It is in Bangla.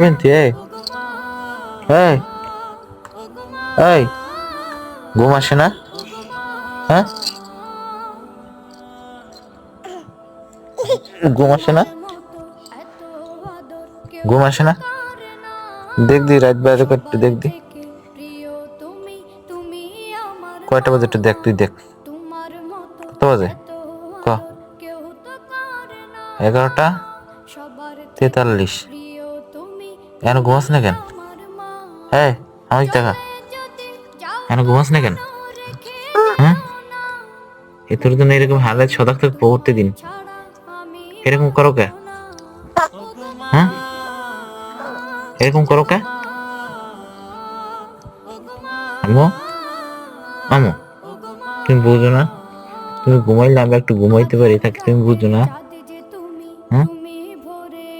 বেন্তি এই এই এই ঘুম আসে না? হ্যাঁ, ঘুম আসে না? ঘুম আসে না? দেখ দি রাত বাইরে একটু দেখ দি কয়টা বাজে একটু দেখ, তুই দেখ কত বাজে ক। 11:43। এখন ঘুমাস না কেন? হ্যাঁ আমি দেখা এখন ঘুমাস না কেন? হ্যাঁ, এ তোর জন্য এরকম হালাত সদাক তোকে পড়তে দিন, এরকম করো কে? হ্যাঁ, এরকম করো কে? আমো আমো তুমি বুঝো না? তুমি ঘুমাইলে আমি একটু ঘুমাইতে পারি, তাকে তুমি বুঝো না?